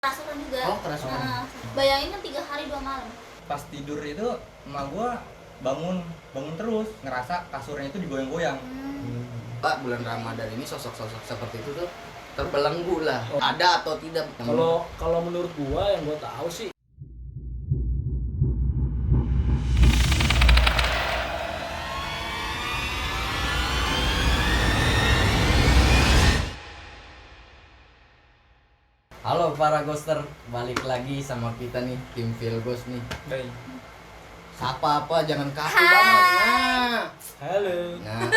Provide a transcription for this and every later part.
kerasukan juga. Oh, kerasukan. Bayangin kan 3 hari 2 malam. Pas tidur itu emak gua bangun terus ngerasa kasurnya itu digoyang-goyang. Pak, bulan Ramadan ini sosok-sosok seperti itu tuh terbelenggu lah. Ada atau tidak? Kalau menurut gua yang gua tahu sih Halo para ghoster, balik lagi sama kita nih, tim Feel Ghost nih. Baik. Sapa apa, jangan kaku banget. halo. Nah,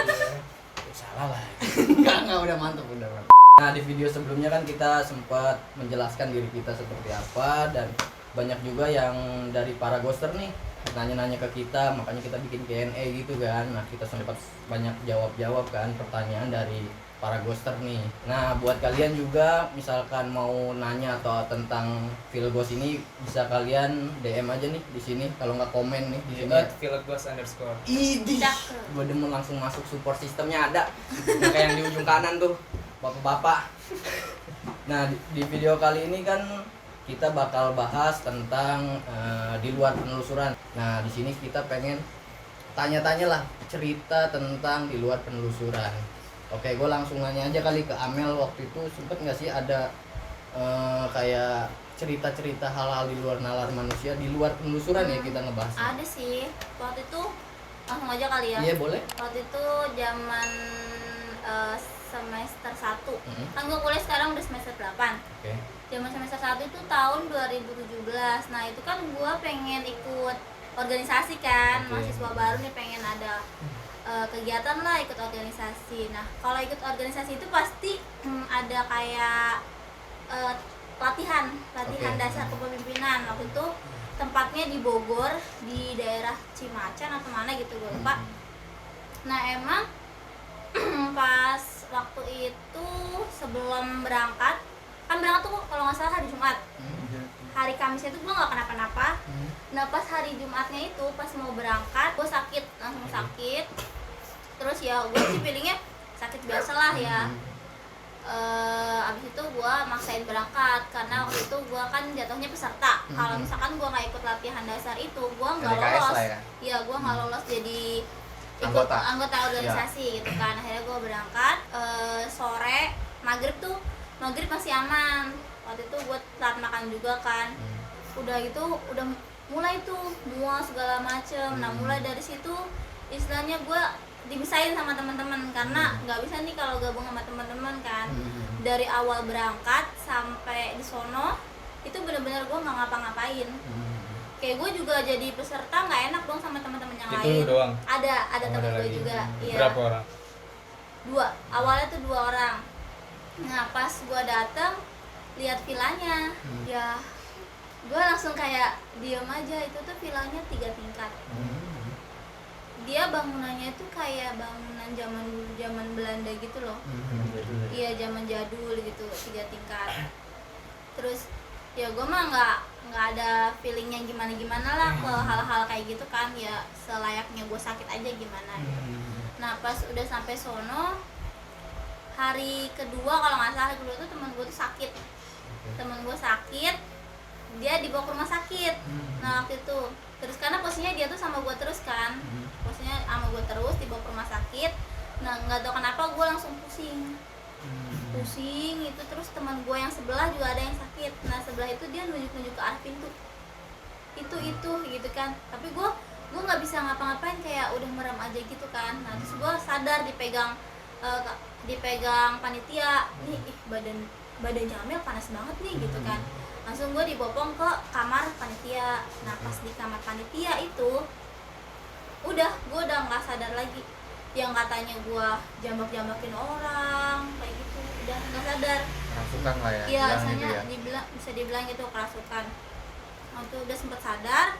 Salah lah. enggak, udah mantap, udah mantap. Nah, di video sebelumnya kan kita sempat menjelaskan diri kita seperti apa, dan banyak juga yang dari para ghoster nih nanya-nanya ke kita, makanya kita bikin Q&A gitu kan. Nah, kita sempat banyak jawab kan pertanyaan dari para ghoster nih. Nah, buat kalian juga misalkan mau nanya atau tentang Feel Ghost ini, bisa kalian DM aja nih di sini, kalau nggak komen nih di sini. @feelghost_. Idih, gue demen langsung masuk support sistemnya ada. Yang kayak yang di ujung kanan tuh, bapak-bapak. Nah, di video kali ini kan kita bakal bahas tentang di luar penelusuran. Nah, di sini kita pengen tanya-tanya lah cerita tentang di luar penelusuran. Oke, gue langsung nanya aja kali ke Amel, waktu itu sempet nggak sih ada kayak cerita-cerita hal-hal di luar nalar manusia, di luar penelusuran ya kita ngebahas. Ada sih. Waktu itu langsung aja kali ya. Iya, boleh. Waktu itu zaman semester 1. Kan gue kuliah sekarang udah semester 8. Oke. Zaman semester 1 itu tahun 2017. Nah, itu kan gue pengen ikut organisasi kan. Oke. Mahasiswa baru nih pengen ada kegiatan lah, ikut organisasi. Nah, kalau ikut organisasi itu pasti ada kayak latihan Oke. dasar kepemimpinan. Waktu itu tempatnya di Bogor, di daerah Cimacan atau mana gitu, gue lupa. Nah, emang pas waktu itu sebelum berangkat, kan berangkat tuh kalau nggak salah hari Jumat. Hari Kamisnya itu gue nggak kenapa-napa. Nah, pas hari Jumatnya itu, pas mau berangkat, gue sakit, langsung sakit. Terus ya gue sih feelingnya sakit biasa lah ya. Abis itu gue maksain berangkat karena waktu itu gue kan jatuhnya peserta. Kalau misalkan gue nggak ikut latihan dasar itu, gue nggak LDKS lolos. lah ya? Iya, gue nggak lolos jadi ikut Anggota. anggota organisasi gitu kan. Akhirnya gue berangkat sore, maghrib masih aman. Waktu itu gue telat makan juga kan. Udah gitu udah mulai tuh mual segala macem. Nah, mulai dari situ istilahnya gue dipisahin sama teman-teman karena nggak bisa nih kalau gabung sama teman-teman kan. Dari awal berangkat sampai di sono itu bener-bener gue nggak ngapa-ngapain. Kayak gue juga jadi peserta nggak enak dong sama teman-teman yang Itu lain. lu doang? Ada Oh, teman ada gue lagi. juga. Iya. Berapa orang? 2. Awalnya tuh 2 orang. Nah, pas gue dateng lihat vilanya, ya gue langsung kayak diam aja. Itu tuh vilanya 3 tingkat. Dia bangunannya itu kayak bangunan zaman Belanda gitu loh. Iya, zaman jadul gitu, 3 tingkat. Terus ya gue mah nggak ada feelingnya gimana lah ke hal-hal kayak gitu kan, ya selayaknya gue sakit aja gimana gitu. Nah, pas udah sampai sono, hari kedua kalau nggak salah, hari kedua tuh teman gue tuh sakit. Teman gue sakit, dia dibawa ke rumah sakit. Nah, waktu itu terus karena posisinya dia tuh sama gue terus kan, posisinya sama gue terus dibawa ke rumah sakit. Nah, nggak tahu kenapa gue langsung pusing itu. Terus teman gue yang sebelah juga ada yang sakit. Nah, sebelah itu dia nunjuk ke arah pintu itu gitu kan. Tapi gue nggak bisa ngapa-ngapain, kayak udah merem aja gitu kan. Nah, terus gue sadar dipegang panitia. Nih, badannya Amel panas banget nih gitu kan. Langsung gue dibopong ke kamar panitia. Nah, pas di kamar panitia itu udah nggak sadar lagi. Yang katanya gue jambak-jambakin orang kayak gitu, udah nggak sadar. Kerasukan lah ya? Iya, bilang misalnya gitu ya? bisa dibilang gitu, kerasukan. Waktu udah sempet sadar,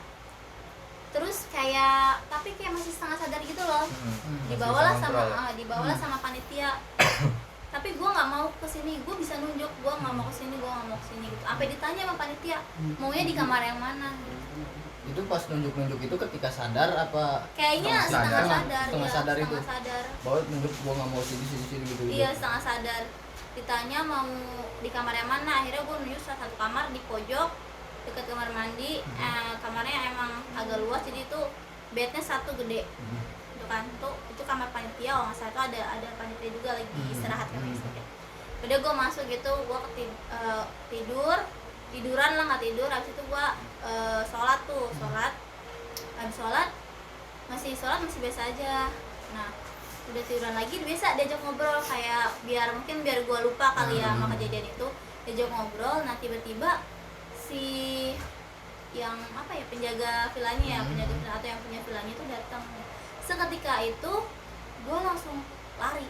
terus kayak tapi kayak masih setengah sadar gitu loh. Dibawalah sama panitia. Tapi gue nggak mau kesini, gue bisa nunjuk, gue nggak mau kesini gitu. Sampai ditanya sama panitia, maunya di kamar yang mana? Itu pas nunjuk-nunjuk itu ketika sadar apa? Kayaknya setengah sadar. Setengah sadar itu. Setengah sadar. Bahwa nunjuk gua nggak mau sini gitu. Iya, setengah sadar. ditanya mau di kamar yang mana, akhirnya gue nunjuk salah satu kamar di pojok dekat kamar mandi. Kamarnya emang agak luas, jadi itu bednya satu gede itu kan, itu kamar panitia. Kalau nggak salah itu ada panitia juga lagi istirahat kan istirahat. Udah gue masuk gitu, gue tiduran lah, nggak tidur. Habis itu gue sholat habis sholat masih biasa aja. Nah udah tiduran lagi, biasa diajak ngobrol kayak biar gue lupa kali ya sama kejadian itu, diajak ngobrol. Nah tiba-tiba si yang penjaga villanya penjaga villa atau yang punya villanya itu datang. Seketika itu gue langsung lari,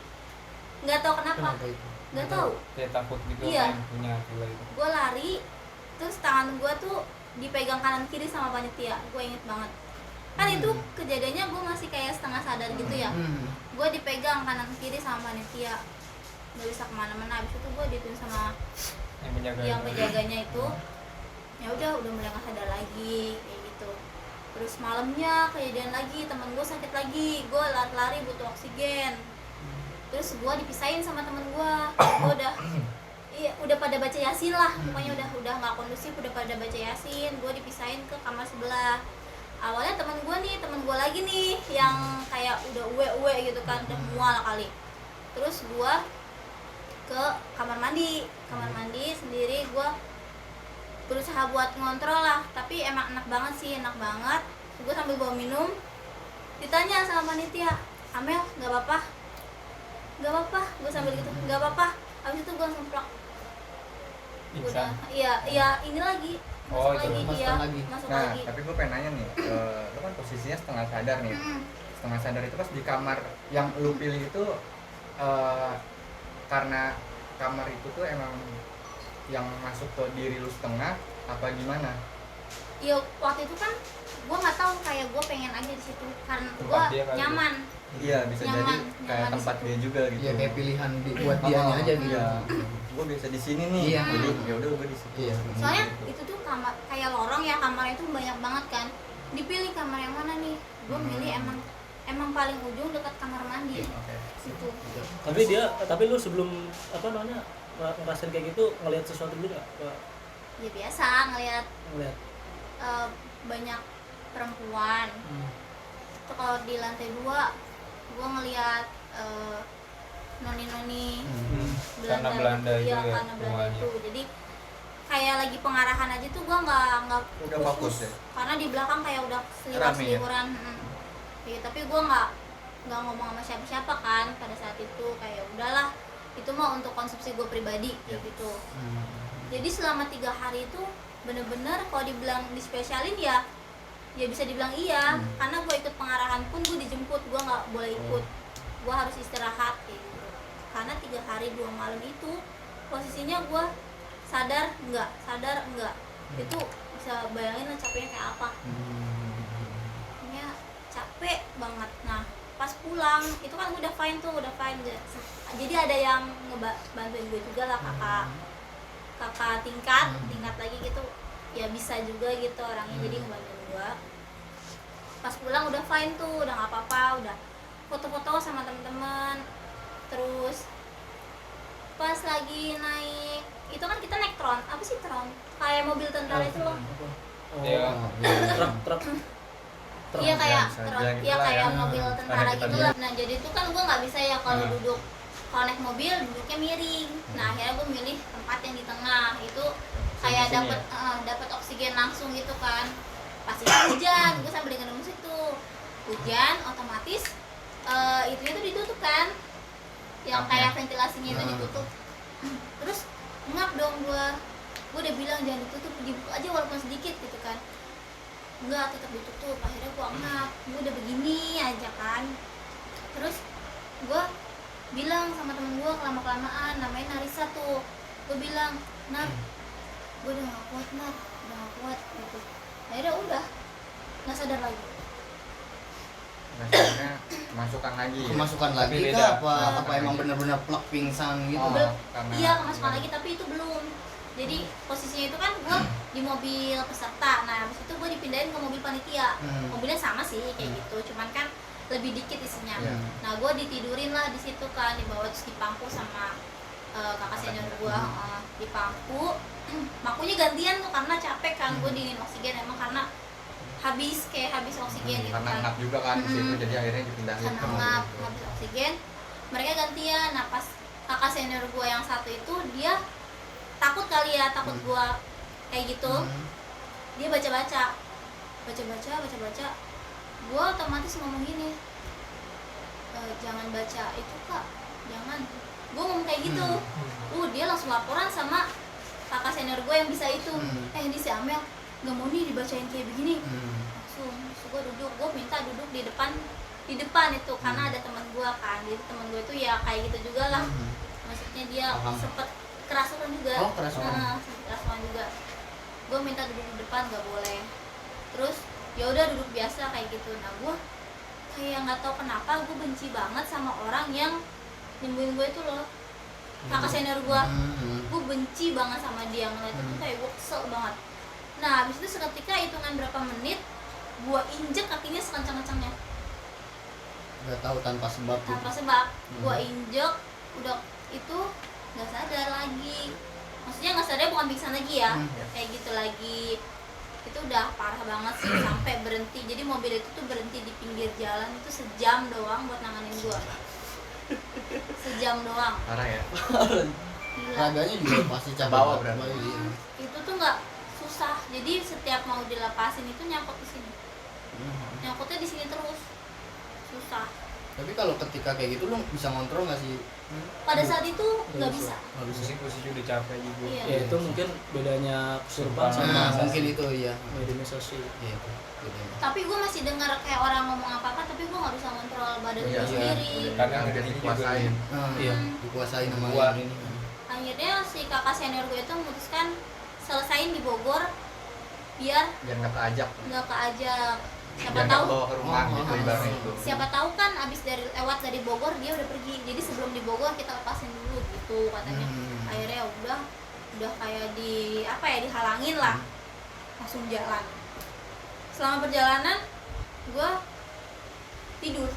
nggak tahu kenapa, nggak tahu, kayak takut gitu iya. yang punya villa itu. Gue lari, terus tangan gue tuh dipegang kanan kiri sama panitia. Gue inget banget kan itu kejadiannya gue masih kayak setengah sadar gitu ya. Gue dipegang kanan kiri sama panitia, nggak bisa kemana-mana. Habis itu gue dituin sama yang penjaganya itu. Ya udah mulai nggak sadar lagi kayak gitu. Terus malamnya kejadian lagi, temen gue sakit lagi, gue lari-lari butuh oksigen. Terus gue dipisahin sama temen gue udah pada baca yasin lah, pokoknya udah nggak kondusif, udah pada baca yasin. Gue dipisahin ke kamar sebelah. Awalnya temen gue lagi nih yang kayak udah uwe gitu kan, udah mual kali. Terus gue ke kamar mandi sendiri. Gue berusaha buat ngontrol lah, tapi emang enak banget. Gue sambil bawa minum, ditanya sama panitia, Amel nggak apa-apa, gue sambil gitu, nggak apa-apa. Habis itu gue semplak, udah iya ini lagi masuk Nah, lagi. tapi gue pengen nanya nih, lu kan posisinya setengah sadar nih. Setengah sadar itu pas di kamar yang lu pilih itu karena kamar itu tuh emang yang masuk ke diri lu setengah apa gimana? Iya, waktu itu kan gue nggak tahu, kayak gue pengen aja di situ karena gue nyaman. Iya, bisa jadi kayak tempat dia juga gitu. Iya, kayak pilihan buat dianya aja gitu. Iya. Gue biasa di sini nih. Iya. Jadi ya udah gue di situ. Iya. Soalnya itu tuh kamar kayak lorong ya, kamarnya itu banyak banget kan. Dipilih kamar yang mana nih? Gue milih emang paling ujung dekat kamar mandi. Oke. Situ. Tapi lu sebelum ngerasain kayak gitu ngelihat sesuatu dulu nggak? Ya biasa ngelihat banyak perempuan. Itu kalau di lantai 2 gue ngelihat noni-noni Belanda itu ya, karena Belanda rumahnya. itu. Jadi kayak lagi pengarahan aja tuh gue nggak Udah fokus ya? karena di belakang kayak udah seliburan. Ya, tapi gue nggak ngomong sama siapa kan pada saat itu. Kayak udahlah, itu mah untuk konsumsi gue pribadi kayak gitu. Jadi selama 3 hari itu bener-bener kalau dibilang dispesialin ya bisa dibilang iya. Karena gue ikut pengarahan pun gue dijemput, gue nggak boleh ikut, gue harus istirahat kayak gitu. Karena 3 hari 2 malam itu posisinya gue sadar enggak, itu bisa bayangin lah capeknya kayak apa. Ya capek banget. Nah pas pulang itu kan udah fine. Jadi ada yang ngebantuin gue juga lah, kakak tingkat lagi gitu ya, bisa juga gitu orangnya, jadi ngebantuin gue. Pas pulang udah fine tuh, udah nggak apa-apa, udah foto-foto sama teman-teman. Terus pas lagi naik itu kan kita naik tron, apa sih tron? Kayak mobil tentara itu loh. Iya. Truk. Iya kayak Sarjana iya gitulah kayak ya. mobil tentara Karena kita gitu lah. Nah jadi itu kan gue nggak bisa ya kalau Nah. duduk, kalau naik mobil duduknya miring. Nah akhirnya gue milih tempat yang di tengah itu kayak Sini dapat oksigen langsung gitu kan. Pas itu hujan, gue sambil dengerin musik tuh. Hujan otomatis itu ditutup kan, yang kayak ventilasinya itu ditutup. Terus ngap dong gue udah bilang jangan ditutup, dibuka aja walaupun sedikit gitu kan. Enggak, tetap ditutup. Akhirnya gue ngap, gue udah begini aja kan. Terus gue bilang sama temen gue, kelama-kelamaan, namanya Narisa tuh, gue bilang, Nar, gue udah gak kuat gitu. Akhirnya udah nggak sadar lagi. Maksudnya kemasukan lagi. Kemasukan Tapi lagi beda. kah apa emang benar-benar plak pingsan gitu? Karena Iya, kemasukan lagi tapi itu belum. Jadi posisinya itu kan gue di mobil peserta. Nah habis itu gue dipindahin ke mobil panitia. Mobilnya sama sih kayak gitu, cuman kan lebih dikit isinya. Iya. Nah gue ditidurin lah di situ kan, dibawa terus dipangku sama kakak senior gua di paku. Makunya gantian tuh karena capek kan, gua dingin oksigen emang karena habis oksigen gitu karena kan. ngap juga kan di situ, jadi akhirnya dipindahin Karena ke mobil ngap, itu. habis oksigen mereka gantian. Nah pas kakak senior gua yang satu itu dia takut kali ya, takut gua kayak gitu. Dia baca gua otomatis ngomong gini, jangan baca itu kak, jangan. Gua ngomong kayak gitu. Dia langsung laporan sama kakak senior gue yang bisa itu. Ini si Amel nggak mau nih dibacain kayak begini. Langsung gue duduk, gue minta duduk di depan itu karena ada teman gue kan. Jadi teman gue itu ya kayak gitu juga lah. Maksudnya dia sempet kerasukan juga. Kerasukan juga. Gue minta duduk di depan, nggak boleh. Terus ya udah duduk biasa kayak gitu. Nah gue kayak nggak tahu kenapa gue benci banget sama orang yang nyembuhin gue itu loh, kakak senior gue. Gue benci banget sama dia, ngeliat itu kayak gue kesel banget. Nah habis itu seketika hitungan berapa menit gue injek kakinya sekencang-kencangnya, nggak tahu tanpa sebab gue injek, udah itu nggak sadar lagi. Maksudnya nggak sadar bukan pingsan lagi ya, kayak gitu lagi. Itu udah parah banget sih, sampai berhenti. Jadi mobil itu tuh berhenti di pinggir jalan itu sejam doang buat nanganin gue. Sejam doang. Parah ya. Gila. raganya juga pasti capek Bawa berarti. Itu tuh nggak susah. Jadi setiap mau dilepasin itu nyangkut di sini. Nyangkutnya di sini terus. Susah. Tapi kalau ketika kayak gitu lu bisa ngontrol nggak sih? Pada saat itu nggak bisa. Nggak bisa. Posisi udah capek juga. Iya. Ya itu mungkin bedanya kesurupan Nah, sama mungkin itu ya. mediumisasi. Iya itu. bedanya. Tapi gue masih dengar kayak orang ngomong apa-apa, tapi gue nggak bisa kontrol badan gue Iya, sendiri. Karena udah dikuasain. Iya, dikuasain sama Gua. yang ini. Akhirnya si kakak senior gue itu memutuskan selesain di Bogor biar Biar nggak keajak. nggak keajak. Siapa Biar nggak tahu bawa ke rumah gitu ibaratnya itu. siapa tahu kan abis lewat dari Bogor dia udah pergi, jadi sebelum di Bogor kita lepasin dulu gitu katanya. Akhirnya ya udah kayak dihalangin lah, langsung jalan. Selama perjalanan gue tidur,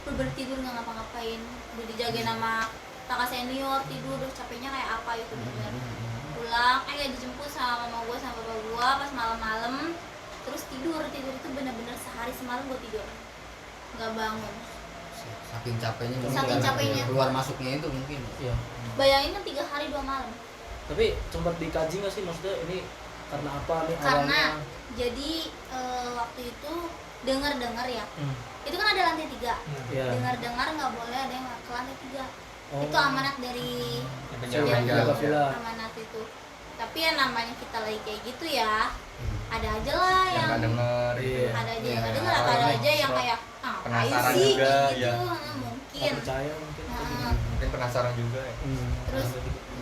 bener tidur nggak ngapa-ngapain, udah dijagain sama kakak senior, tidur udah capeknya kayak apa itu bener. Pulang kayak dijemput sama mama gue sama bapak gue pas malam-malam, terus tidur itu bener-bener sehari semalam gue tidur nggak bangun. Saking capeknya mungkin Saking karena capeknya. keluar masuknya itu mungkin. Iya. Bayangin kan 3 hari 2 malam. Tapi sempat dikaji nggak sih maksudnya ini karena apa nih Karena awalnya? jadi waktu itu dengar ya, itu kan ada lantai 3. Iya. Dengar nggak boleh ada yang ke lantai 3. Oh. Itu amanat dari Yang yang jaga villa. amanat itu. Tapi ya namanya kita lagi kayak gitu ya, ada aja lah Yang yang nggak denger. Iya. ada aja yang Iya. nggak dengar, ada aja yang kayak ngapain Penasaran sih juga, kayak gitu. ya. Mungkin. Nggak percaya mungkin. Nah, Mungkin penasaran juga ya. terus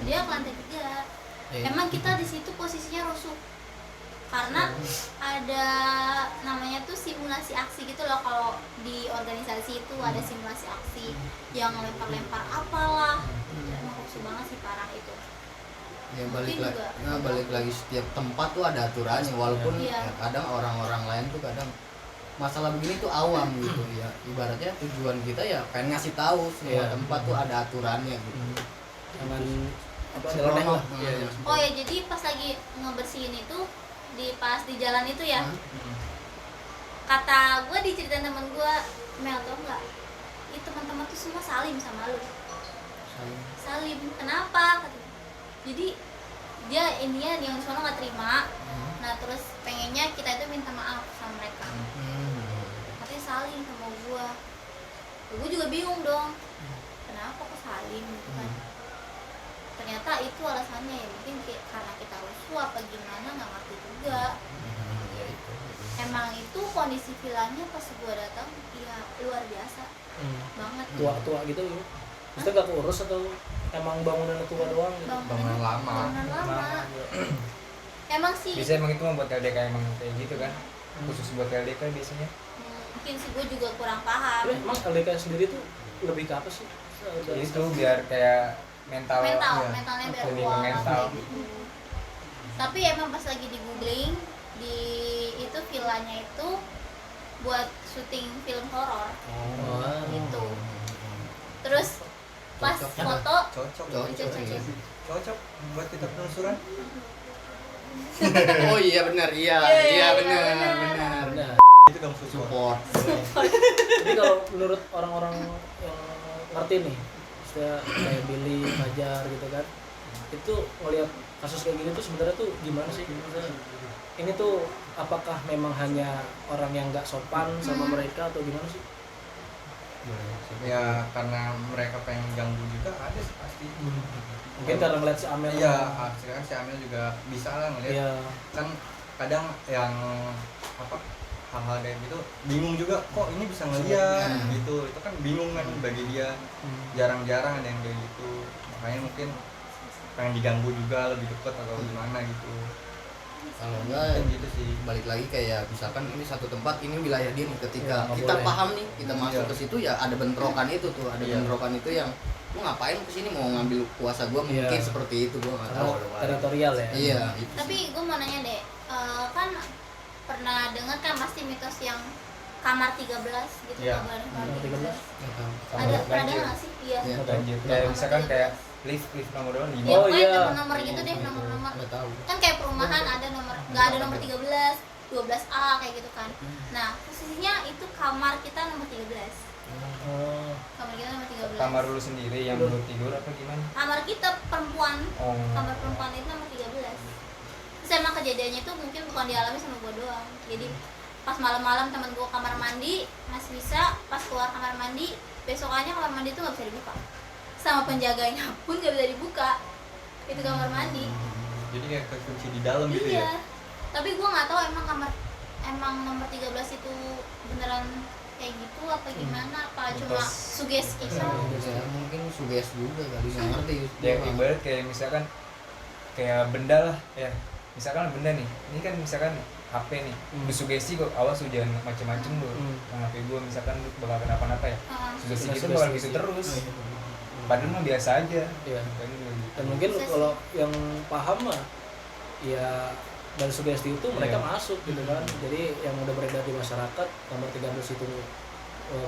dia ke lantai 3. Emang kita di situ posisinya rusuh karena ada namanya tuh simulasi aksi gitu loh. Kalau di organisasi itu ada simulasi aksi yang lempar-lempar apalah. Emang rusuh banget sih, parah itu. Ya Mungkin juga. balik lagi setiap tempat tuh ada aturannya, walaupun Iya. ya, kadang orang-orang lain tuh kadang masalah begini tuh awam gitu ya. Ibaratnya tujuan kita ya pengen ngasih tahu semua Iya. tempat tuh ada aturannya gitu. Jangan apa Seronok nyeleneh lah. lah. Iya. Oh ya, jadi pas lagi ngebersihin itu pas di jalan itu ya, kata gue diceritain temen gue, Mel tau nggak, itu teman-teman tuh semua salim sama lu. Salim, kenapa? Kata, jadi dia ininya yang di sana nggak terima. Nah terus pengennya kita itu minta maaf sama mereka. Katanya salim sama gue juga bingung dong, kenapa kok salim gitu kan. Ternyata itu alasannya ya, mungkin karena kita rusuh apa gimana, nggak ngerti juga. Ya itu. Emang itu kondisi villanya pas gue datang ya luar biasa banget. Tua-tua gitu ya. Maksudnya nggak keurus atau emang bangunan tua doang gitu? Bangunan lama. Bangunan lama. Emang sih Biasanya emang itu membuat LDK emang kayak gitu kan. Khusus buat LDK biasanya. mungkin sih gue juga kurang paham. Tapi emang LDK sendiri tuh lebih ke apa sih? Itu biar kayak mentalnya Mentalnya biar lebih ke kuat mental. kayak gitu. Tapi emang pas lagi di googling di itu villanya itu buat syuting film horor Oh. gitu. Terus pas Cocok. foto Cocok. Cocok. Buat kita penelusuran. Oh iya benar, iya benar. Nah, Itu dong Support. support. jadi kalau menurut orang-orang yang ngerti nih, istilah kayak Billy, Fajar gitu kan, itu ngelihat kasus kayak gini tuh sebenarnya tuh gimana sih? Maksudnya, ini tuh apakah memang hanya orang yang nggak sopan sama mereka atau gimana sih? Ya karena mereka pengen ganggu juga ada sih pasti. Mungkin karena ngeliat si Amel. Iya, sekarang si Amel juga bisa lah ngeliat. Iya. Kan kadang yang apa hal-hal kayak gitu bingung juga kok ini bisa ngeliat gitu. Itu kan bingung kan bagi dia. Jarang-jarang ada yang kayak gitu. Makanya mungkin pengen diganggu juga lebih dekat atau gimana gitu. Kalau enggak Kan gitu sih. balik lagi kayak misalkan ini satu tempat, ini wilayah dia nih, ketika Ya, nggak kita boleh. paham nih, kita masuk Iya. ke situ ya ada bentrokan itu tuh, ada Iya. bentrokan itu yang lu ngapain ke sini, mau ngambil kuasa gua mungkin Iya. seperti itu, gua nggak Karena tahu. teritorial ya. Iya, itu. Tapi gue mau nanya deh, kan pernah dengar kan pasti mitos yang kamar 13 gitu, Iya. kamar Kamar 13. Ada pernah dengar nggak sih? Iya. Iya. Banjir. Kayak misalkan kayak lift nomor 5. Ya, Oh, pokoknya iya. nomor-nomor gitu deh, nomor-nomor. Nggak tahu. Kan kayak perumahan ada nomor, nggak ada nomor 13, 12A kayak gitu kan. Nah, posisinya itu kamar kita nomor 13. Oh, Kamar kita nomor 13. Kamar lu sendiri yang belum tidur apa gimana? Kamar kita perempuan. Oh. Kamar perempuan itu nomor 13. Terus emang kejadiannya itu mungkin bukan dialami sama gue doang. Jadi pas malam-malam temen gue kamar mandi masih bisa, pas keluar kamar mandi besokannya kamar mandi itu nggak bisa dibuka, sama penjaganya pun nggak bisa dibuka itu kamar mandi. Jadi kayak kekunci di dalam gitu ya. Iya, tapi gue nggak tahu emang nomor 13 itu beneran kayak gitu apa gimana, apa cuma Mitos. sugesti saja. Ya, mungkin suges juga kali, nggak ngerti. Ya ibarat kayak misalkan kayak benda lah ya. Misalkan benda nih. Ini kan misalkan HP nih. Sugesti kok awas lu jangan macem-macem lu. Nah, HP gua misalkan lu bakal kenapa-napa ya. Sugesti Kena gitu sugesti. bakal gitu terus. Padahal mah biasa aja. Iya. Kan gitu. Dan mungkin kalau yang paham mah ya dari sugesti itu mereka Iya. masuk gitu kan. Jadi yang udah beredar di masyarakat nomor 13 itu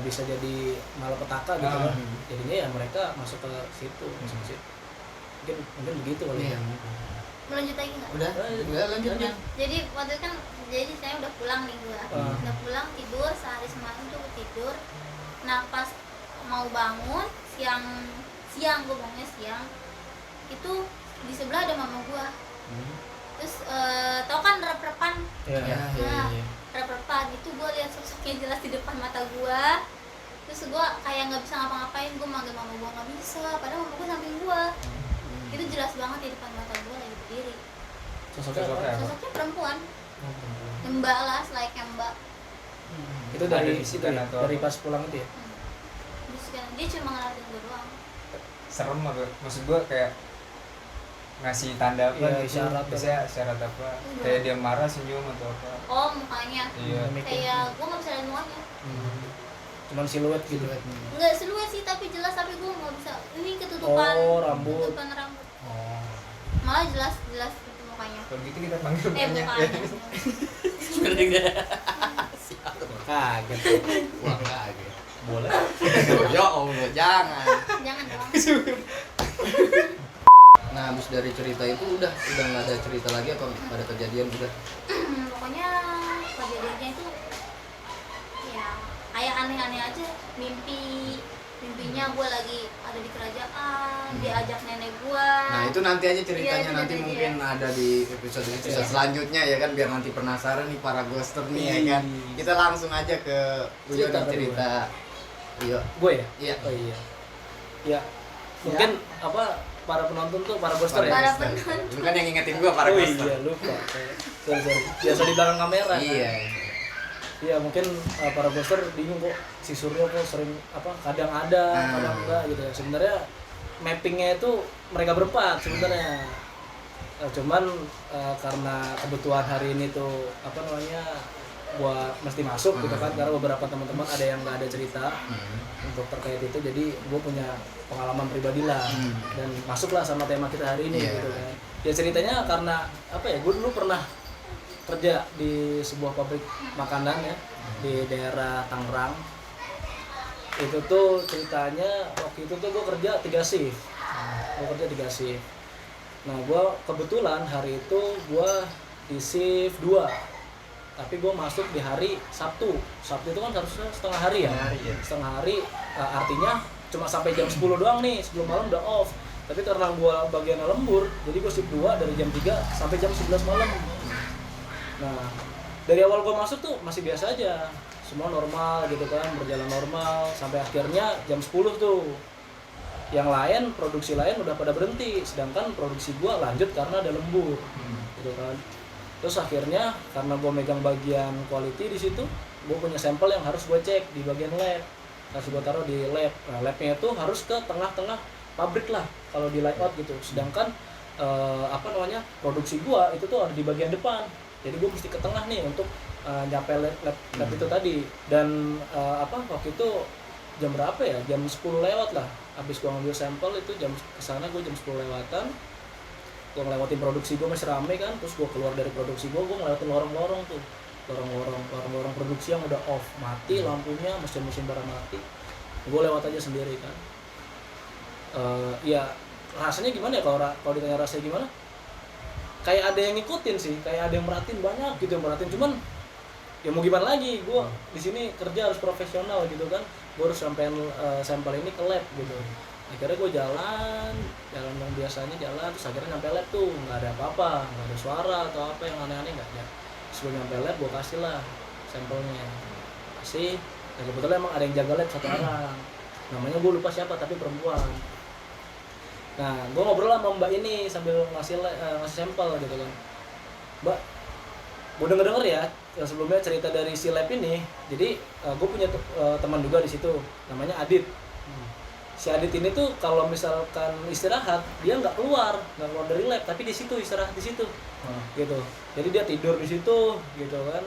bisa jadi malapetaka gitu kan. Jadinya ya mereka masuk ke situ, masuk ke situ. Mungkin begitu kali Iya. ya. Melanjut lagi nggak? Udah lanjut. Jadi waktu itu kan jadi saya udah pulang nih gua. Ah. Udah pulang tidur sehari semalam tuh gua tidur. Nah, pas mau bangun siang gua bangunnya siang. Itu di sebelah ada mama gua. Terus tau kan rep-repan. Iya. Nah, rep-repan itu gua lihat sosoknya jelas di depan mata gua. Terus gua kayak nggak bisa ngapa-ngapain, gua manggil mama gua nggak bisa, padahal mama gua samping gua. Itu jelas banget di depan mata gua lagi berdiri. Sosoknya Sosoknya apa? apa? Sosoknya perempuan. Mbak lah, like mbak. Itu Ada dari bisikan situ ya? atau Dari apa? pas pulang itu ya? Terus kan dia cuma ngeliatin gue doang. Serem apa? Maksud gua kayak ngasih tanda apa Iya, gitu. isyarat Biasanya isyarat apa? Iya. Kayak dia marah, senyum atau apa? Oh, mukanya. Iya. Kayak gue nggak bisa lihat mukanya. Cuman siluet gitu. Nggak siluet sih, tapi jelas, tapi gue nggak bisa. Ini ketutupan. Oh, rambut. Ketutupan rambut. Oh. Malah jelas itu mukanya. Kalau gitu kita panggil Mukanya. Kaget. Wah, kaget. Boleh. Ya Allah, jangan. Jangan dong. Nah, habis dari cerita itu udah nggak ada cerita lagi apa pada kejadian udah. Pokoknya kejadiannya itu ya kayak aneh-aneh aja. Mimpinya gue lagi ada di kerajaan, diajak nenek gue. Nah, itu nanti aja ceritanya, Iya, itu nanti nanti mungkin ada di episode selanjutnya ya kan, biar nanti penasaran nih para ghoster nih ya kan. Kita langsung aja ke Rio dan cerita Rio. Gue ya? Iya. Oh iya. Ya. Mungkin apa para penonton tuh para ghoster ya? Para ghoster. penonton. Lu kan yang ngingetin gua para Oh ghoster. iya, lupa. Sorry. Biasa di belakang kamera. Iya. Iya, mungkin para ghoster bingung kok si Suryo kok sering apa kadang ada, kadang enggak gitu ya. Sebenarnya mappingnya itu mereka berempat sebenarnya. Cuman karena kebutuhan hari ini tuh apa namanya gua mesti masuk gitu kan, karena beberapa teman-teman ada yang nggak ada cerita untuk terkait itu, jadi gua punya pengalaman pribadi lah dan masuklah sama tema kita hari ini gitu kan. Ya ceritanya karena apa ya, gua dulu pernah kerja di sebuah pabrik makanan ya di daerah Tangerang. Itu tuh ceritanya waktu itu tuh gue kerja 3 shift. Nah gue kebetulan hari itu gue di shift 2, tapi gue masuk di hari Sabtu itu kan harusnya setengah hari ya. Setengah hari artinya cuma sampai jam 10 doang nih, sebelum malam udah off. Tapi karena gue bagian lembur, jadi gue shift 2 dari jam 3 sampai jam 11 malam. Nah dari awal gue masuk tuh masih biasa aja, semua normal gitu kan, berjalan normal sampai akhirnya jam 10 tuh yang lain, produksi lain udah pada berhenti, sedangkan produksi gua lanjut karena ada lembur gitu kan. Terus akhirnya karena gua megang bagian quality di situ, gua punya sampel yang harus gua cek di bagian lab, harus gua taruh di lab. Nah labnya itu harus ke tengah-tengah pabrik lah kalau di layout gitu, sedangkan produksi gua itu tuh ada di bagian depan, jadi gua mesti ke tengah nih untuk nyampe lab itu tadi. Dan waktu itu jam berapa ya, jam 10 lewat lah, habis gua ngambil sampel itu jam kesana gua jam 10 lewatan, gua ngelewatin produksi gua masih rame kan, terus gua keluar dari produksi gua ngelewatin lorong-lorong tuh, lorong-lorong produksi yang udah off, mati lampunya, mesin-mesin barang mati, gua lewat aja sendiri kan. Ya rasanya gimana ya, kalau ditanya rasanya gimana, kayak ada yang ngikutin sih, kayak ada yang merhatiin, banyak gitu yang merhatiin, cuman ya mau gimana lagi, gue di sini kerja harus profesional gitu kan, gue harus sampein sampel ini ke lab gitu. Akhirnya gue jalan yang biasanya jalan, terus akhirnya nyampe lab tuh nggak ada apa-apa, nggak ada suara atau apa yang aneh-aneh, nggak ada. Terus gue nyampe lab, gue kasih lah sampelnya, kasih. Dan kebetulan emang ada yang jaga lab 1 orang, namanya gue lupa siapa tapi perempuan. Nah gue ngobrol sama mbak ini sambil ngasih sampel gitu kan, mbak gue denger ya sebelumnya cerita dari si lab ini. Jadi gue punya teman juga di situ, namanya Adit. Si Adit ini tuh kalau misalkan istirahat dia nggak keluar dari lab, tapi di situ istirahat di situ, gitu. Jadi dia tidur di situ, gitu kan.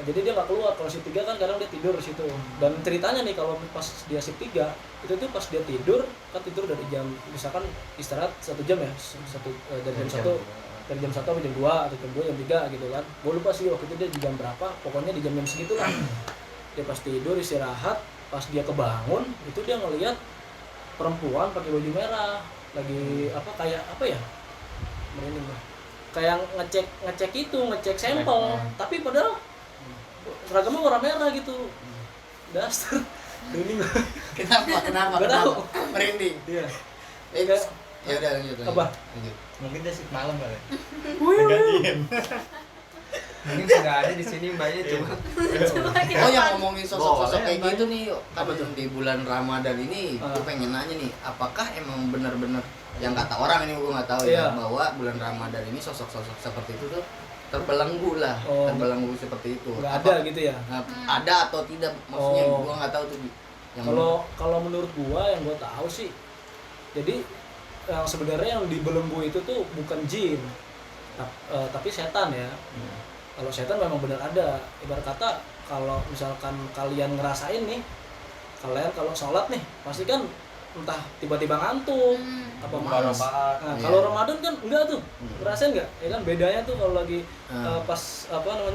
Jadi dia nggak keluar. Kalau shift 3 kan kadang dia tidur di situ. Dan ceritanya nih kalau pas dia shift 3 itu tuh pas dia tidur kan tidur dari jam, misalkan istirahat 1 jam ya, dari jam 1 sampai jam 2 atau jam 2 jam 3 gitu kan. Gue lupa sih waktu itu dia di jam berapa, pokoknya di jam-jam segitu lah. Dia pas tidur istirahat, pas dia kebangun itu dia ngelihat perempuan pakai baju merah lagi kayak apa ya, merinding lah, kayak ngecek sampel, tapi padahal seragamnya warna merah gitu. Dasar merinding. Kenapa? Gak tahu. Merinding. Iya. Ya udah lanjut. Apa? Lanjut. Mungkin dia shift malam kali. Gantiin. Mungkin sudah ada di sini mbaknya cuma. Oh yang ngomongin sosok-sosok kayak boleh, gitu nih, kan apa tuh? di bulan Ramadan ini gue pengen nanya nih, apakah emang benar-benar yang kata orang ini, gue nggak tahu ya, bahwa bulan Ramadan ini sosok-sosok seperti itu tuh terbelenggu lah, terbelenggu seperti itu. Nggak ada gitu ya? Ada atau tidak, maksudnya gue nggak tahu tuh. Kalau menurut gua yang gua tahu sih, jadi yang sebenarnya yang dibelenggu itu tuh bukan jin, tapi setan ya. Kalau setan memang benar ada. Ibarat kata kalau misalkan kalian ngerasain nih, kalian kalau sholat nih pasti kan entah tiba-tiba ngantuk apa malas. Nah, kalau Ramadan kan enggak tuh, ngerasain nggak? Ya kan bedanya tuh kalau lagi pas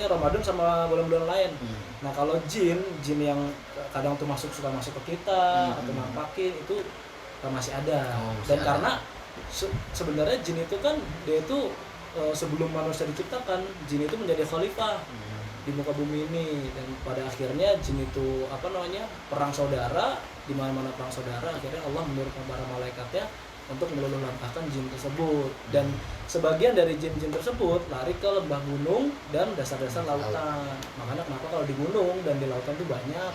Ramadan sama bulan-bulan lain. Nah kalau jin yang kadang tuh suka masuk ke kita atau nampakin itu masih ada. Dan karena sebenarnya jin itu kan dia itu sebelum manusia diciptakan, jin itu menjadi khalifah di muka bumi ini, dan pada akhirnya jin itu perang saudara, di mana-mana perang saudara, akhirnya Allah menurunkan para malaikatnya untuk meluluhlantahkan jin tersebut. Dan sebagian dari jin-jin tersebut lari ke lembah gunung dan dasar-dasar lautan. Makanya kenapa kalau di gunung dan di lautan tuh banyak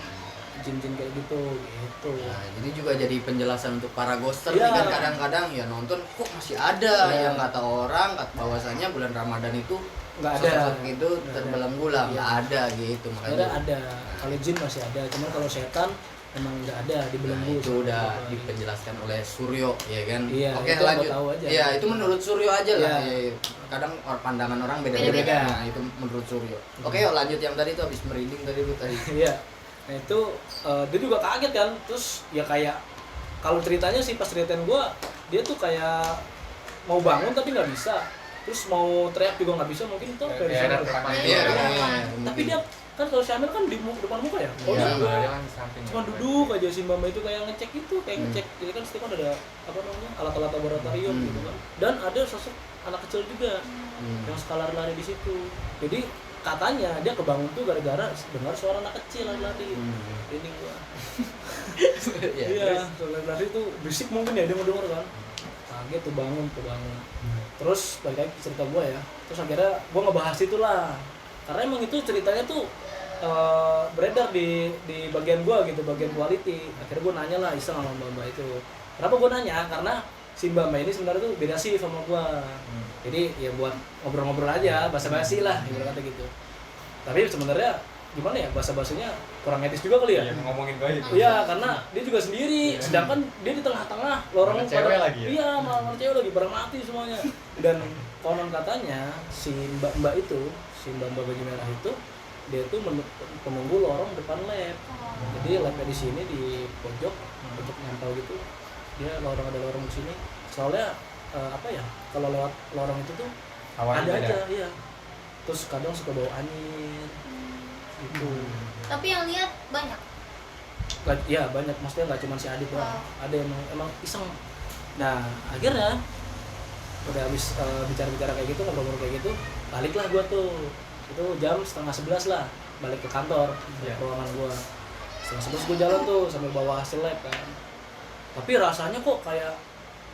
jin-jin kayak gitu. Nah, ini juga jadi penjelasan untuk para ghoster nih kan, kadang-kadang ya nonton kok masih ada yang kata orang bahwasanya bulan Ramadan itu nggak ada itu terbelenggu lah, nggak ada gitu. Makanya ada. Kalau jin masih ada, cuman kalau setan emang nggak ada dibelenggu. Itu udah dipenjelaskan oleh Suryo ya kan. Oke, itu lanjut. Iya, itu menurut Suryo aja lah. Kadang pandangan orang beda-beda. Nah, itu menurut Suryo. Oke, yuk lanjut yang tadi tuh, habis merinding tadi lu tadi. Iya. Nah itu dia juga kaget kan, terus ya kayak kalau ceritanya sih pas ceritain gue, dia tuh kayak mau bangun tapi nggak bisa, terus mau teriak juga nggak bisa, mungkin tuh kayak ada tapi dia kan kalau si Amir kan di depan muka ya. Oh, Iya, enggak. dia kan di samping. Cuma duduk aja si Mbak itu kayak ngecek itu, kayak ngecek. Jadi kan setiap kan ada apa namanya alat-alat laboratorium gitu kan. Dan ada sosok anak kecil juga yang suka lari-lari di situ. Jadi katanya dia kebangun tuh gara-gara dengar suara anak kecil lari-lari. Ini gua. Iya, lari-lari itu berisik mungkin ya dia ngedenger kan. Kaget tuh bangun. Terus balik lagi cerita gua ya. Terus akhirnya gua ngebahas itulah. Karena emang itu ceritanya tuh beredar di bagian gua gitu, bagian quality. Akhirnya gua nanya lah iseng sama mbak itu. Kenapa gua nanya? Karena si mbak ini sebenarnya tuh beda sih sama gua. Jadi ya buat ngobrol-ngobrol aja, basa-basi lah ibarat kata gitu. Tapi sebenarnya gimana ya, bahasa-bahasanya kurang etis juga kali ya. Iya, ngomongin gue aja. Iya, karena dia juga sendiri, sedangkan dia di tengah-tengah lorong Malah cewek lagi ya? Iya, malah cewek lagi pada mati semuanya. Dan konon katanya si mbak itu, si mbak baju merah itu, dia tuh penunggu lorong depan lab. Jadi labnya di sini di pojok nyantau gitu. Dia ada lorong di sini. Soalnya apa ya? Kalau lewat lorong itu tuh Awalnya ada beda. aja, iya. Terus kadang suka bawa angin. Gitu. Tapi yang lihat banyak. Iya banyak, maksudnya nggak cuma si Adit doang. Oh. Ada yang emang iseng. Nah akhirnya udah habis bicara-bicara kayak gitu, ngobrol-ngobrol kayak gitu, baliklah gua tuh. Itu jam 10:30 lah, balik ke kantor, Iya. ke ruangan gua. 10:30 gua jalan tuh sambil bawa hasil lab kan. Tapi rasanya kok kayak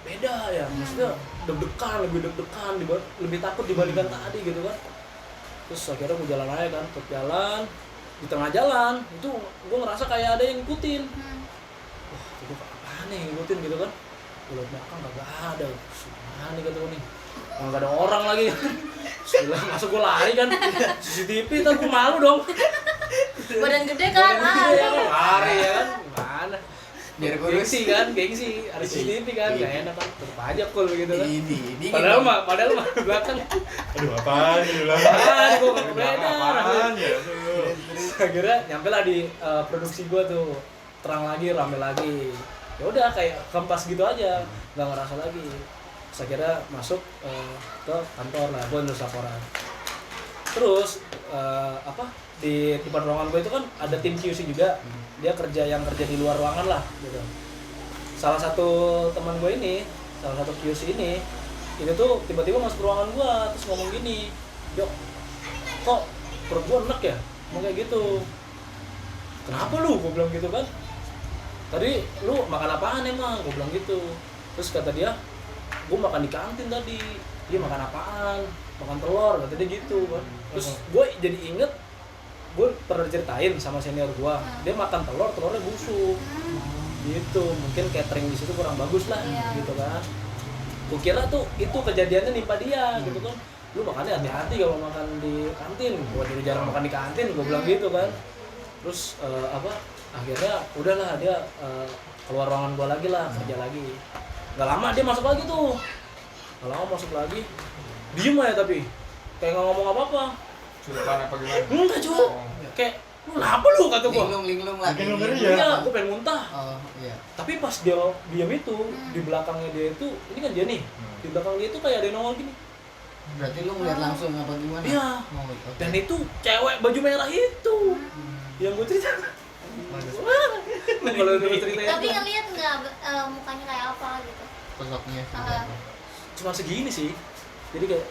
beda ya, maksudnya lebih deg-degan, lebih takut dibandingkan tadi gitu kan. Terus akhirnya gue jalan aja kan, tetap jalan. Di tengah jalan itu gue ngerasa kayak ada yang ngikutin. Wah itu apaan nih yang ngikutin gitu kan. Gue liat belakang kagak ada. Mana nih kata gue nih, nggak ada orang lagi. Setelah masuk gue lari kan, CCTV kan gue malu dong. Badan gede kan? Badan gede kan, lari ya kan, gimana. Biar gengsi kan, gengsi, ada CCTV kan, gak enak kan, tetep aja cool gitu kan. Ini Padahal mah belakang. Aduh, apaan gitu lah. Gue gak beda. Apaan ya? Akhirnya nyampe lah di produksi gue tuh, terang lagi, rame lagi. Ya udah kayak kempas gitu aja, nggak ngerasa lagi. Terus akhirnya masuk ke kantor lah, gue nulis laporan. Terus di depan ruangan gue itu kan ada tim QC juga, dia kerja di luar ruangan lah gitu. Salah satu teman gue ini, salah satu QC ini, itu tuh tiba-tiba masuk ke ruangan gue terus ngomong gini, "Yuk, kok perut gue enek ya?" Mau kayak gitu. "Kenapa lu?" Gue bilang gitu kan. "Tadi lu makan apaan emang?" Gue bilang gitu. Terus kata dia, "Gue makan di kantin tadi." "Dia makan apaan?" "Makan telur," kata dia gitu kan. Terus gue jadi inget, gue pernah ceritain sama senior gue, dia makan telurnya busuk. Gitu, mungkin catering di situ kurang bagus lah, gitu kan. Gue kira tuh itu kejadiannya nimpa dia, gitu kan. "Lu makannya hati-hati kalau makan di kantin." Gue jadi jarang makan di kantin, gue bilang gitu kan. Terus akhirnya udahlah dia keluar ruangan gue lagi lah, kerja lagi. Gak lama dia masuk lagi tuh, diem aja tapi kayak nggak ngomong apa-apa. Curupan apa gimana? Enggak cuy, kayak "Lu kenapa lu?" kata gue. linglung lah. Linglung ngeri ya? Iya, gue pengen muntah. Oh iya. Tapi pas dia diam itu, di belakangnya dia itu, ini kan dia nih, di belakang dia itu kayak ada yang nongol gini. Berarti lu ngeliat langsung apa gimana? Iya. Oh, oke. Dan itu cewek baju merah itu, yang gue cerita. Kalau gue ceritain. Tapi ngeliat nggak mukanya kayak apa gitu? Sosoknya sih. Cuma segini sih. Jadi kayak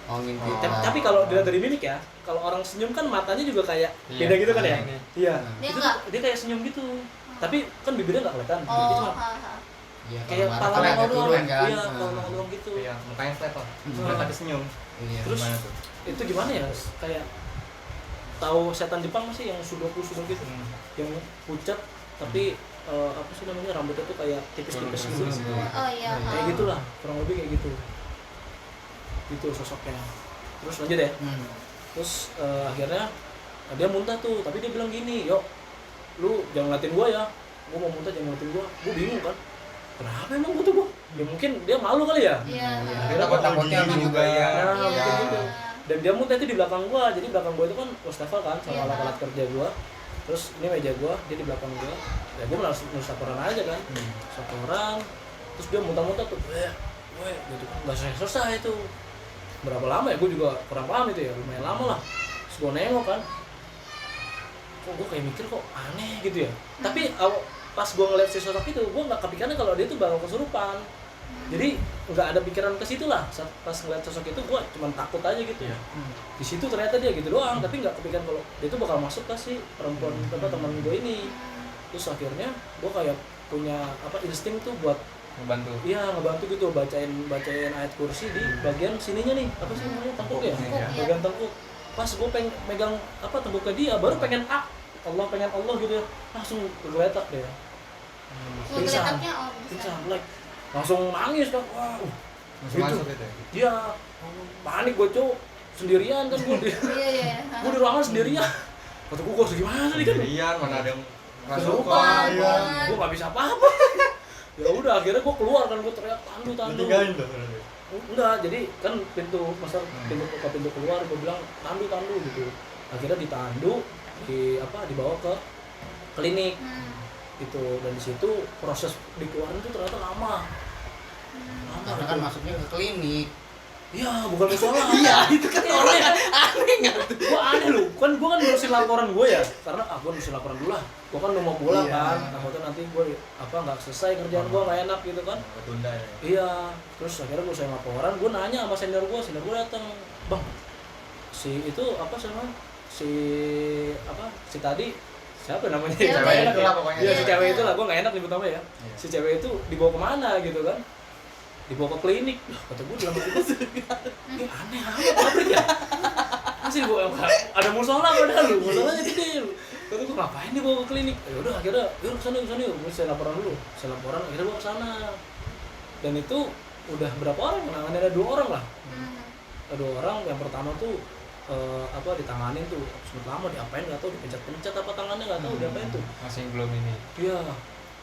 Oh ngintip. tapi kalau dilihat dari mimik ya, kalau orang senyum kan matanya juga kayak Iya. beda gitu kan ya. Ini. Iya. Dia Itu enggak? dia kayak senyum gitu. Tapi kan bibirnya nggak kelihatan. Dia Oh, cuma Iya, kayak kalau pala marah kan nongol agak doang. turun kan. Iya, pala nongol doang gitu. Iya, mukanya flat lah. Hmm. Tapi senyum. Iya. Terus Gimana tuh? itu gimana ya? Kayak tahu setan Jepang masih yang sudoku gitu. Yang pucat tapi apa sih namanya, rambutnya tuh kayak tipis-tipis gitu. Oh iya. Kayak gitulah, kurang lebih kayak gitu. Gitu sosoknya. Terus lanjut ya. Terus akhirnya dia muntah tuh, tapi dia bilang gini, "Yuk, lu jangan ngeliatin gua ya. Gua mau muntah, jangan ngeliatin gua." Gua bingung kan. Kenapa emang gua tuh gua? Ya mungkin dia malu kali ya. Iya. Akhirnya Takut-takutnya Gini juga juga ya. Nah, Iya. mungkin gitu. Dan dia muntah itu di belakang gua. Jadi belakang gua itu kan wastafel kan sama Iya. alat-alat kerja gua. Terus ini meja gua, dia di belakang gua. Ya gua nulis laporan aja kan. Laporan. Terus dia muntah-muntah tuh. Weh, gitu kan. Enggak selesai itu. Berapa lama ya, gua juga kurang paham itu ya. Lumayan lama lah. Terus gua nengok kan. kok gue kayak mikir kok aneh gitu ya. Tapi pas gue ngeliat si sosok itu, gue nggak kepikiran kalau dia tuh bakal kesurupan. Jadi nggak ada pikiran ke situ lah. Pas ngeliat sosok itu gue cuma takut aja gitu ya. Di situ ternyata dia gitu doang, tapi nggak kepikiran kalau dia tuh bakal masuk ke si perempuan teman gue ini. Terus akhirnya gue kayak punya insting tuh buat Ngebantu. iya ngebantu gitu, bacain ayat kursi di bagian sininya nih, apa sih namanya, tengkuk ya, bagian tengkuk. Pas gue megang tengkuknya dia, baru pengen pengen Allah gitu ya, langsung geletak deh. Pingsan, like langsung nangis kan, wah, Langsung masuk gitu ya. dia panik gue cowok sendirian kan gue gue di ruangan sendirian, kata gue harus gimana nih kan, Sendirian, mana ada yang kesurupan, iya. gue nggak bisa apa-apa. Ya udah akhirnya gue keluar kan, gue teriak tandu. Ditinggalin tuh. Enggak, jadi kan pintu keluar gue bilang tandu gitu. Akhirnya ditandu, dibawa ke klinik gitu, dan di situ proses dikeluarin tuh ternyata lama. Karena kan masuknya ke klinik. Iya, bukan musola. Iya, itu kan orang kan aneh nggak tuh? Gue aneh loh, gue kan nurusin laporan gue ya, karena gue nurusin laporan dulu lah. Gue kan udah mau pulang kan, takutnya nanti gue nggak selesai kerjaan gue, nggak enak gitu kan. Tunda ya. Iya, terus akhirnya gue selesai laporan, gue nanya sama senior gue datang, bang, si tadi siapa namanya? Cewek Enak itu ya? lah pokoknya. Iya, si cewek itu lah, gue nggak enak nyebut nama ya. Si cewek itu dibawa kemana gitu kan? Dibawa ke klinik. Kata gue dalam hati gue, ini aneh apa ya? Masih dibawa, ada musola padahal lu, musolanya gede lu. Kata gue, ngapain dibawa ke klinik? Ya udah akhirnya, yuk kesana yuk. Saya laporan dulu. Akhirnya gue kesana. Dan itu udah berapa orang? Menangani ada 2 orang lah. Ada 2 orang, yang pertama tuh ditanganin tuh sempat lama, diapain nggak tahu, dipencet apa tangannya nggak tahu, diapain tuh. Masih belum ini. Iya,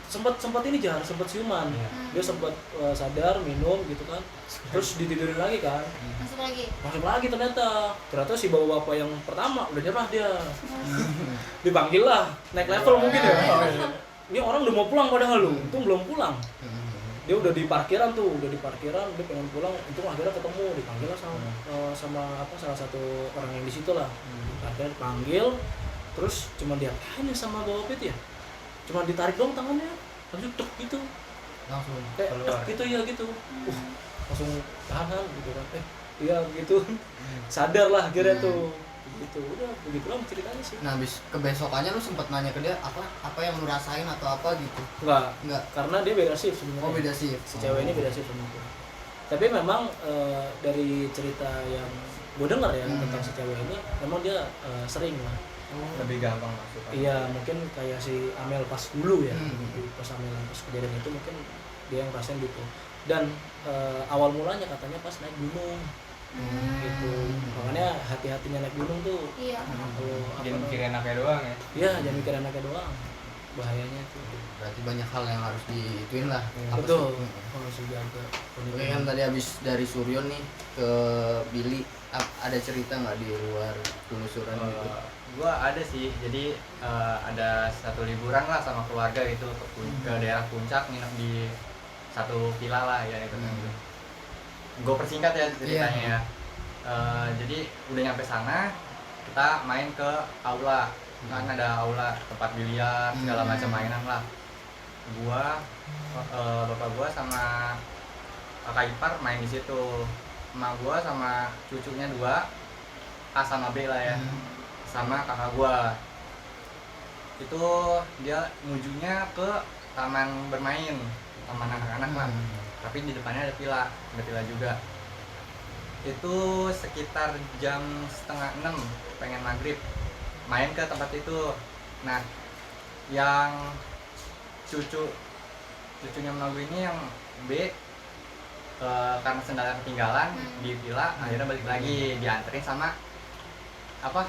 sempat sempat siuman. Dia sempat sadar, minum gitu kan, terus ditidurin lagi kan, masuk lagi ternyata si bapak yang pertama udah nyerah dia. Dipanggil lah, naik level mungkin ya. Ini orang udah mau pulang padahal lu, untung belum pulang. Dia udah di parkiran, dia pengen pulang, untung akhirnya ketemu, dipanggil lah sama salah satu orang yang di situ lah. Akhirnya dipanggil, terus cuma diapain ya sama bapak itu ya, cuma ditarik dong tangannya, langsung tek gitu, Langsung kayak keluar. tek gitu ya gitu, langsung tahan gitu kan, iya gitu, sadar lah akhirnya tuh, gitu, udah begitu lah ceritanya sih. Nah, habis kebesokannya lu sempet nanya ke dia apa yang lu rasain atau apa gitu? Enggak, karena dia beda shift sebenarnya. Oh, beda shift. Si cewek ini beda shift sama gue. Tapi memang dari cerita yang gue dengar ya tentang si cewek ini, memang dia sering lah. Lebih gampang masuk. Iya, mungkin kayak si Amel pas dulu ya. Pas Amel pas kejadian itu mungkin dia yang rasain gitu. Dan awal mulanya katanya pas naik gunung. Gitu. Makanya hati-hatinya naik gunung tuh. Iya. Jangan mikir enaknya doang ya. Iya, jangan mikir enaknya doang. Bahayanya tuh. Berarti banyak hal yang harus diituin lah. Apa Betul. sih? Harus dijaga. Oke, kan tadi habis dari Suryo nih ke Billy, ada cerita nggak di luar penelusuran gitu? Gua ada sih, jadi ada satu liburan lah sama keluarga gitu ke daerah puncak, nginep di satu villa lah ya itu. Gue persingkat ya ceritanya ya. Jadi udah nyampe sana, kita main ke aula, kan ada aula tempat biliar segala macam mainan lah. Bapak gua sama kakak ipar main di situ, emak gua sama cucunya 2, A sama B lah ya, sama kakak gua. Itu dia nujunya ke taman bermain, taman anak-anak lah. Tapi di depannya ada villa juga. Itu sekitar jam 5:30 pengen maghrib, main ke tempat itu. Nah, yang cucunya emak gue ini yang B, karena sendalnya ketinggalan di villa, akhirnya balik lagi, dianterin sama kakak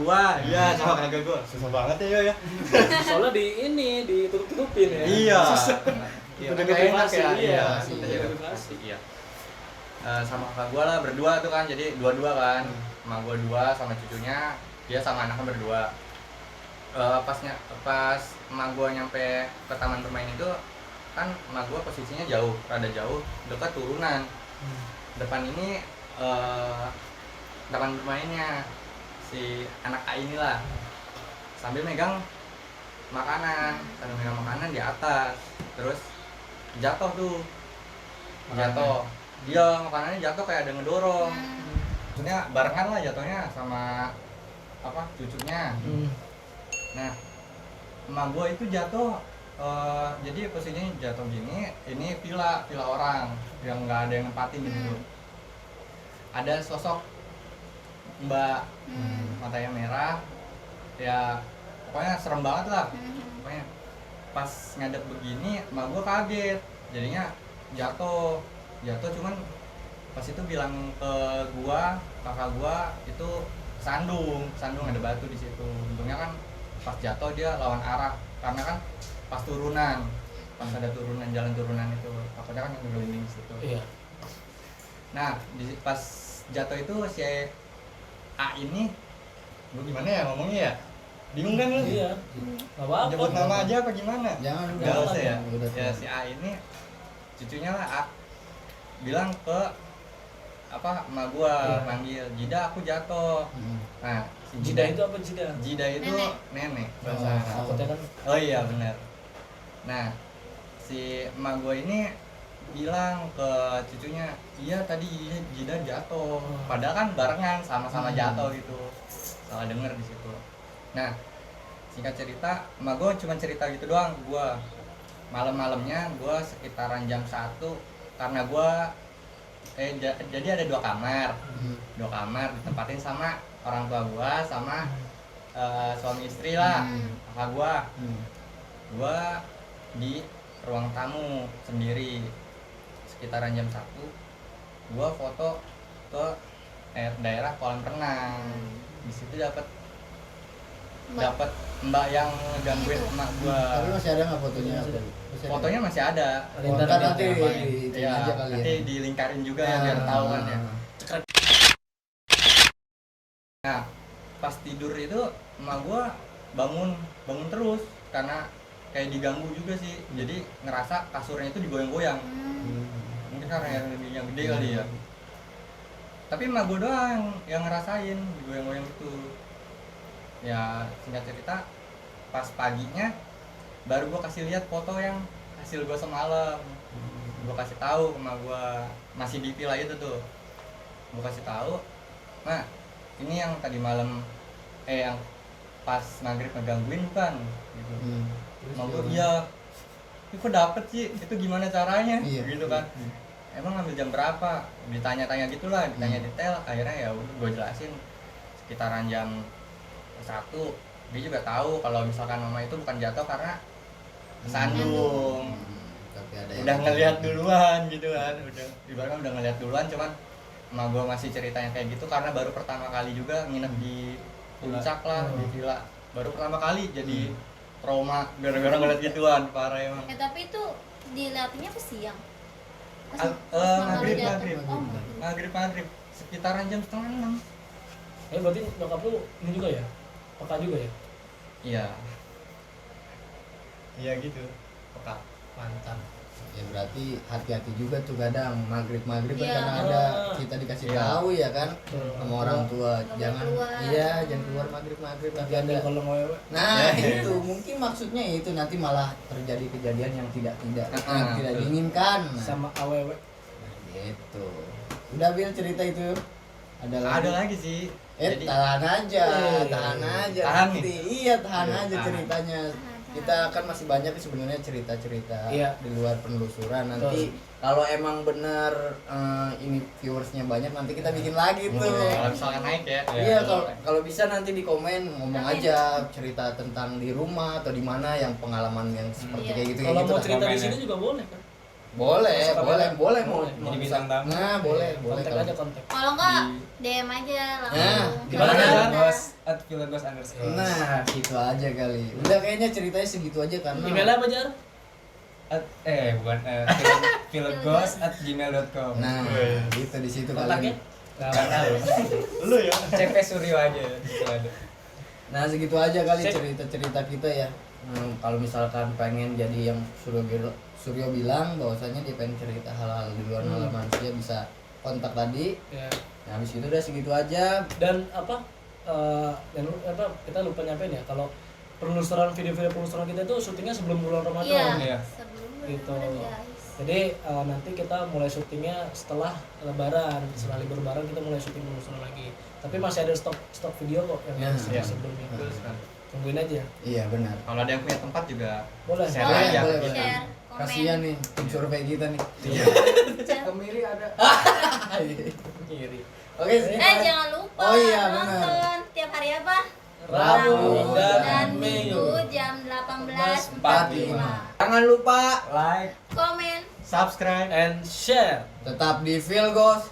gua. Iya, sama kakak gua. Susah banget ya. Soalnya ditutup-tutupin ya. Iya. Iya, Udah kayak enak ya. iya. Iya. Sama kakak gua lah berdua tuh kan, jadi dua-dua kan. Sama gua 2 sama cucunya, dia sama anaknya berdua. Pas emak gua nyampe ke taman bermain itu kan, emak gua posisinya rada jauh, dekat turunan. Depan ini taman bermainnya. si anak A inilah sambil megang makanan di atas, terus jatuh tuh, dia makanannya jatuh kayak ada ngedorong, maksudnya barengan lah jatuhnya sama apa cucunya. Nah emak gue itu jatuh, jadi posisinya jatuh gini, ini villa orang yang nggak ada yang nempatin gitu. Ada sosok mbak, matanya merah, ya pokoknya serem banget lah. Pokoknya pas ngadep begini, emak gue kaget, jadinya jatuh cuman pas itu bilang ke gua, kakak gua itu sandung ada batu di situ. Untungnya kan pas jatuh dia lawan arah, karena kan pas ada turunan jalan turunan itu takutnya kan ngegelinding di situ. Iya. Nah pas jatuh itu si A ini, lu gimana ya ngomongnya ya, bingung kan lu? Iya. Nggak apa-apa. Nyebut nama aja apa gimana? Jangan, nggak usah ya. Udah, Ya si A ini cucunya lah A bilang ke apa emak gua, manggil Jida aku jatuh. Nah si Jida itu apa Jida? Jida itu nenek bahasa Arab. Takutnya kan. Oh iya benar. Nah si emak gua ini bilang ke cucunya, iya tadi Jida jatuh, padahal kan barengan sama-sama jatuh gitu, salah denger di situ. Nah singkat cerita emak gua cuma cerita gitu doang ke gua. Malam-malamnya gua sekitaran jam 1, karena gua jadi ada 2 kamar ditempatin sama orang tua gua sama suami istri lah, kakak gua di ruang tamu sendiri. Sekitaran jam 1 gua foto ke daerah kolam renang. Di situ dapat mbak yang gangguin emak gua. Tapi masih ada nggak fotonya? Fotonya masih ada. Ntar nanti itu Ya, aja kali nanti ya. dilingkarin juga biar tahu kan ya. Nah pas tidur itu emak gua bangun terus karena kayak diganggu juga sih, jadi ngerasa kasurnya itu digoyang-goyang. Mungkin karena yang gede kali ya. Tapi emak gua doang yang ngerasain digoyang-goyang itu. Ya singkat cerita pas paginya baru gua kasih lihat foto yang hasil gua semalam. Gua kasih tahu ke emak gua, masih di villa itu tuh. Gua kasih tahu, "Mak, ini yang tadi malam yang pas maghrib ngegangguin bukan?" Gitu. Emak gua, "Iya." "Kok dapet sih? Itu gimana caranya?" Iya. Gitu kan. "Emang ngambil jam berapa?" Ditanya-tanya gitulah, ditanya detail. Akhirnya ya udah gua jelasin sekitaran jam 1. Dia juga tahu kalau misalkan mama itu bukan jatuh karena kesandung. Tapi ada Udah ngelihat duluan gitu kan, ibaratnya udah ngelihat duluan, cuman emak gua masih ceritanya kayak gitu karena baru pertama kali juga nginep di puncak lah, di villa. Baru pertama kali jadi trauma gara-gara ngeliat gituan, parah emang. Tapi itu dilihatnya pas siang. Maghrib sekitaran jam 5:30. Berarti nyokap lu ini juga ya? Peka juga ya? Iya gitu, peka. Mantap. Ya berarti hati-hati juga tuh kadang maghrib kan Iya. karena ada kita dikasih tahu ya kan sama orang tua, jangan keluar maghrib Tapi nanti ada ada. kalau ngewewe. Nah itu mungkin maksudnya itu nanti malah terjadi kejadian yang tidak diinginkan. Nah, Sama awewe. gitu. Udah Bil cerita itu. Ada lagi sih. Tahan aja Tahan nanti. nih? Iya tahan aja Tahan. ceritanya. Kita kan masih banyak sebenarnya cerita-cerita Iya. di luar penelusuran. Nanti kalau emang benar ini viewersnya banyak, nanti kita bikin lagi tuh. Kalau misalkan naik ya. Iya, kalau bisa nanti di komen ngomong aja cerita tentang di rumah atau di mana yang pengalaman yang seperti kayak gitu. Kalau mau lah. cerita di Komen sini ya. juga boleh kan? Boleh mau Jadi bintang tamu. Nah, boleh Kontak kalau- aja kontak. Kalau enggak DM aja langsung. Nah, di mana Kalau aja? ada- @villagos_. Nah, gitu aja kali. Udah kayaknya ceritanya segitu aja karena Emailnya apa Jar? Bukan villagos@gmail.com. Nah, gitu di situ Kontaknya? kali. Nggak tahu. Lu ya. CP Suryo aja itu ada. Nah, segitu aja kali Sip. cerita-cerita kita ya. Kalau misalkan pengen jadi yang Suryo bilang bahwasanya dia pengen cerita hal-hal di luar nalar manusia, bisa kontak tadi. Ya. Nah, habis itu udah segitu aja. Dan apa? kita lupa nyampein ya kalau penelusuran video-video penelusuran kita itu syutingnya sebelum bulan Iya, Ramadan. Iya. sebelum Gitu. Ramadan, guys. Jadi nanti kita mulai syutingnya setelah Lebaran, setelah libur Lebaran kita mulai syuting penelusuran lagi. Tapi masih ada stok video kok yang Ya. sebelumnya. Betul sekali. Tungguin aja. Iya benar. Kalau ada yang punya tempat juga Boleh. share Boleh, aja. boleh, share, komen. Kasihan nih tim survei kita nih. Kemiri ada. Kiri. Oke, Jangan lupa Oh iya, benar. nonton tiap hari apa? Rabu dan dan Minggu Minggu. jam 18.45. 45. Jangan lupa Like, Komen. subscribe. And share. tetap di Vilgos.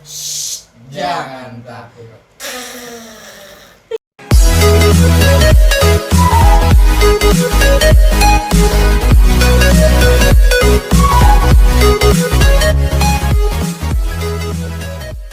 Jangan takut.